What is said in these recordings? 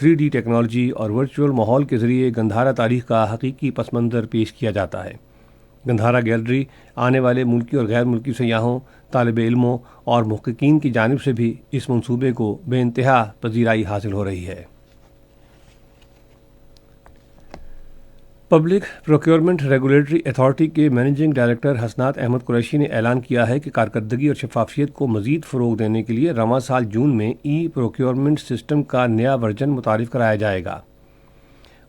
3D technology اور virtual ماحول کے ذریعے گندھارا تاریخ کا حقیقی پس منظر پیش کیا جاتا ہے۔ گندھارا گیلری آنے والے ملکی اور غیر ملکی سیاحوں، طالب علموں اور محققین کی جانب سے بھی اس منصوبے کو بے انتہا پذیرائی حاصل ہو رہی ہے۔ پبلک پروکیورمنٹ ریگولیٹری اتھارٹی کے مینیجنگ ڈائریکٹر حسنات احمد قریشی نے اعلان کیا ہے کہ کارکردگی اور شفافیت کو مزید فروغ دینے کے لیے رواں سال جون میں ای پروکیورمنٹ سسٹم کا نیا ورژن متعارف کرایا جائے گا۔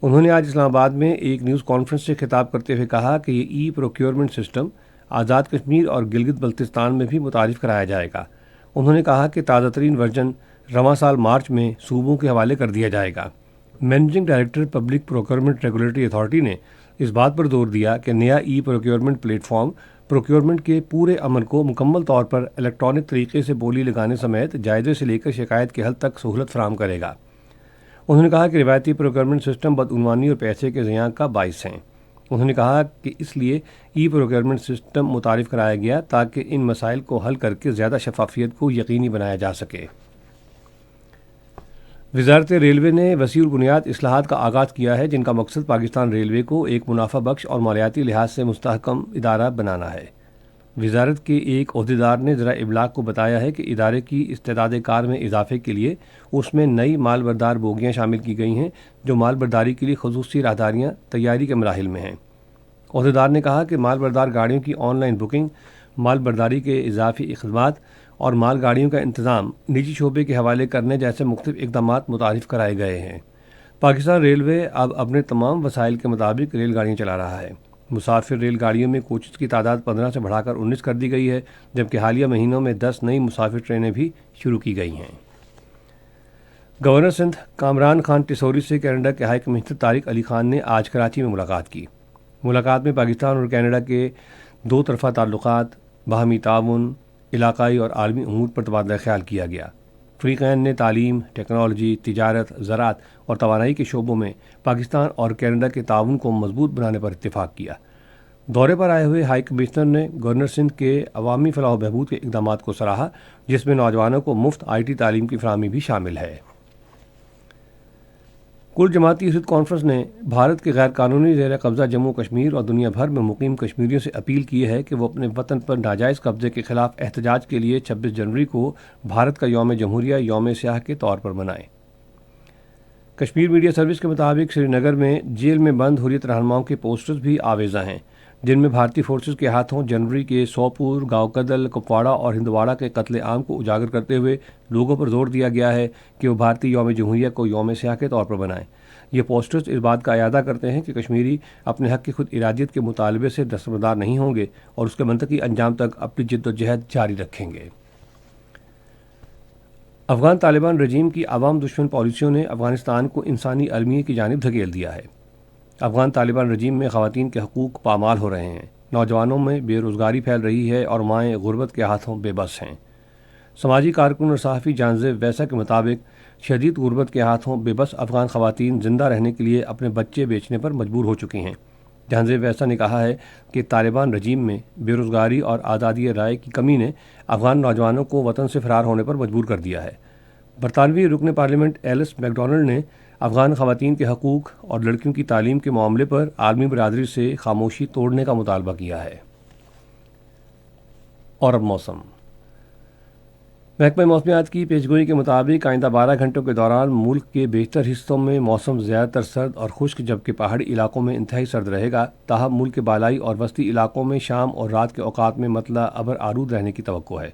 انہوں نے آج اسلام آباد میں ایک نیوز کانفرنس سے خطاب کرتے ہوئے کہا کہ یہ ای پروکیورمنٹ سسٹم آزاد کشمیر اور گلگت بلتستان میں بھی متعارف کرایا جائے گا۔ انہوں نے کہا کہ تازہ ترین ورژن رواں سال مارچ میں صوبوں کے حوالے کر دیا جائے گا۔ Managing director public procurement regulatory authority نے اس بات پر زور دیا کہ نیا e procurement platform procurement کے پورے عمل کو مکمل طور پر الیکٹرانک طریقے سے بولی لگانے سمیت جائزے سے لے کر شکایت کے حل تک سہولت فراہم کرے گا۔ انہوں نے کہا کہ روایتی پروکیورمنٹ سسٹم بدعنوانی اور پیسے کے ضیاع کا باعث ہیں۔ انہوں نے کہا کہ اس لیے ای پروکیورمنٹ سسٹم متعارف کرایا گیا تاکہ ان مسائل کو حل کر کے زیادہ شفافیت کو یقینی بنایا جا سکے۔ وزارت ریلوے نے وسیع البنیاد اصلاحات کا آغاز کیا ہے جن کا مقصد پاکستان ریلوے کو ایک منافع بخش اور مالیاتی لحاظ سے مستحکم ادارہ بنانا ہے۔ وزارت کے ایک عہدیدار نے ذرائع ابلاغ کو بتایا ہے کہ ادارے کی استعداد کار میں اضافے کے لیے اس میں نئی مال بردار بوگیاں شامل کی گئی ہیں جو مال برداری کے لیے خصوصی راہداریاں تیاری کے مراحل میں ہیں۔ عہدیدار نے کہا کہ مال بردار گاڑیوں کی آن لائن بکنگ، مال برداری کے اضافی خدمات اور مال گاڑیوں کا انتظام نجی شعبے کے حوالے کرنے جیسے مختلف اقدامات متعارف کرائے گئے ہیں۔ پاکستان ریلوے اب اپنے تمام وسائل کے مطابق ریل گاڑیاں چلا رہا ہے۔ مسافر ریل گاڑیوں میں کوچز کی تعداد 15 سے بڑھا کر 19 کر دی گئی ہے، جبکہ حالیہ مہینوں میں 10 نئی مسافر ٹرینیں بھی شروع کی گئی ہیں۔ گورنر سندھ کامران خان ٹیسوری سے کینیڈا کے ہائی کمشنر طارق علی خان نے آج کراچی میں ملاقات کی۔ ملاقات میں پاکستان اور کینیڈا کے دو طرفہ تعلقات، باہمی تعاون، علاقائی اور عالمی امور پر تبادلہ خیال کیا گیا۔ فریقین نے تعلیم، ٹیکنالوجی، تجارت، زراعت اور توانائی کے شعبوں میں پاکستان اور کینیڈا کے تعاون کو مضبوط بنانے پر اتفاق کیا۔ دورے پر آئے ہوئے ہائی کمشنر نے گورنر سندھ کے عوامی فلاح و بہبود کے اقدامات کو سراہا، جس میں نوجوانوں کو مفت IT تعلیم کی فراہمی بھی شامل ہے۔ کل جماعتی یوسف کانفرنس نے بھارت کے غیر قانونی زیر قبضہ جموں کشمیر اور دنیا بھر میں مقیم کشمیریوں سے اپیل کی ہے کہ وہ اپنے وطن پر ناجائز قبضے کے خلاف احتجاج کے لیے 26 جنوری کو بھارت کا یوم جمہوریہ یوم سیاہ کے طور پر منائیں۔ کشمیر میڈیا سروس کے مطابق سری نگر میں جیل میں بند حریت رہنماؤں کے پوسٹرز بھی آویزاں ہیں، جن میں بھارتی فورسز کے ہاتھوں جنوری کے سوپور، گاؤں کدل، کپواڑہ اور ہندواڑہ کے قتل عام کو اجاگر کرتے ہوئے لوگوں پر زور دیا گیا ہے کہ وہ بھارتی یوم جمہوریہ کو یوم سیاہ کے طور پر منائیں۔ یہ پوسٹرز اس بات کا اعادہ کرتے ہیں کہ کشمیری اپنے حق کی خود ارادیت کے مطالبے سے دستبردار نہیں ہوں گے اور اس کے منطقی انجام تک اپنی جد و جہد جاری رکھیں گے۔ افغان طالبان رجیم کی عوام دشمن پالیسیوں نے افغانستان کو انسانی المیہ کی جانب دھکیل دیا ہے۔ افغان طالبان رجیم میں خواتین کے حقوق پامال ہو رہے ہیں، نوجوانوں میں بے روزگاری پھیل رہی ہے اور مائیں غربت کے ہاتھوں بے بس ہیں۔ سماجی کارکن اور صحافی جانزیب ویسا کے مطابق شدید غربت کے ہاتھوں بے بس افغان خواتین زندہ رہنے کے لیے اپنے بچے بیچنے پر مجبور ہو چکی ہیں۔ جانزیب ویسا نے کہا ہے کہ طالبان رجیم میں بے روزگاری اور آزادی رائے کی کمی نے افغان نوجوانوں کو وطن سے فرار ہونے پر مجبور کر دیا ہے۔ برطانوی رکن پارلیمنٹ ایلس میک ڈونلڈ نے افغان خواتین کے حقوق اور لڑکیوں کی تعلیم کے معاملے پر عالمی برادری سے خاموشی توڑنے کا مطالبہ کیا ہے۔ اور اب موسم۔ محکمہ موسمیات کی پیشگوئی کے مطابق آئندہ 12 گھنٹوں کے دوران ملک کے بیشتر حصوں میں موسم زیادہ تر سرد اور خشک جبکہ پہاڑی علاقوں میں انتہائی سرد رہے گا، تاہم ملک کے بالائی اور وسطی علاقوں میں شام اور رات کے اوقات میں مطلع ابر آلود رہنے کی توقع ہے۔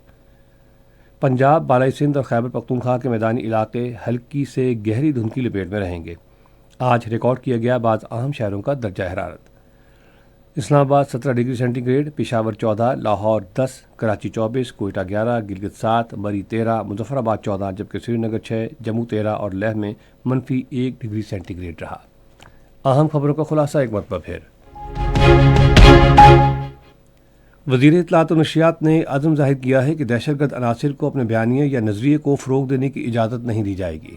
پنجاب، بالائی سندھ اور خیبر پختونخوا کے میدانی علاقے ہلکی سے گہری دھند کی لپیٹ میں رہیں گے۔ آج ریکارڈ کیا گیا بعض اہم شہروں کا درجہ حرارت: Islamabad 17 degree centigrade, Peshawar 14، Lahore 10، Karachi 24، Quetta 11، Gilgit 7، Murree 13، Muzaffarabad 14، جبکہ سری نگر 6، جموں 13 اور لیہ میں -1 ڈگری سینٹی گریڈ رہا۔ اہم خبروں کا خلاصہ ایک مرتبہ پھر۔ وزیر اطلاعات و نشریات نے عزم ظاہر کیا ہے کہ دہشت گرد عناصر کو اپنے بیانیے یا نظریے کو فروغ دینے کی اجازت نہیں دی جائے گی۔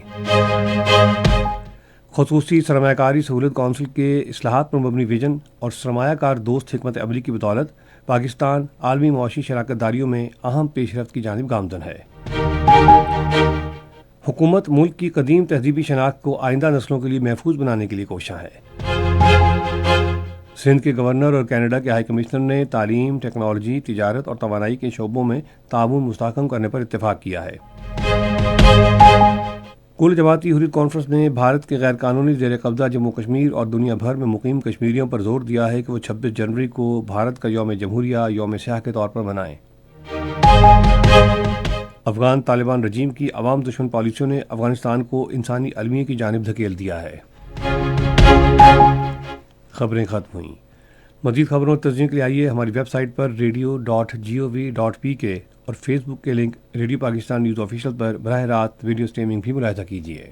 خصوصی سرمایہ کاری سہولت کونسل کے اصلاحات پر مبنی ویژن اور سرمایہ کار دوست حکمت عملی کی بدولت پاکستان عالمی معاشی شراکت داریوں میں اہم پیش رفت کی جانب گامزن ہے۔ حکومت ملک کی قدیم تہذیبی شناخت کو آئندہ نسلوں کے لیے محفوظ بنانے کے لیے کوشاں ہے۔ سندھ کے گورنر اور کینیڈا کے ہائی کمشنر نے تعلیم، ٹیکنالوجی، تجارت اور توانائی کے شعبوں میں تعاون مستحکم کرنے پر اتفاق کیا ہے۔ کل جماعتی حریت کانفرنس نے بھارت کے غیر قانونی زیر قبضہ جموں کشمیر اور دنیا بھر میں مقیم کشمیریوں پر زور دیا ہے کہ وہ 26 جنوری کو بھارت کا یوم جمہوریہ یوم سیاہ کے طور پر منائیں۔ افغان طالبان رجیم کی عوام دشمن پالیسیوں نے افغانستان کو انسانی المیہ کی جانب دھکیل دیا ہے۔ خبریں ختم ہوئیں۔ مزید خبروں اور تجزیوں کے لیے آئیے ہماری ویب سائٹ پر radio.gov.pk اور فیس بک کے link radio Pakistan news official پر براہ راست ویڈیو سٹریمنگ بھی ملاحظہ کیجیے۔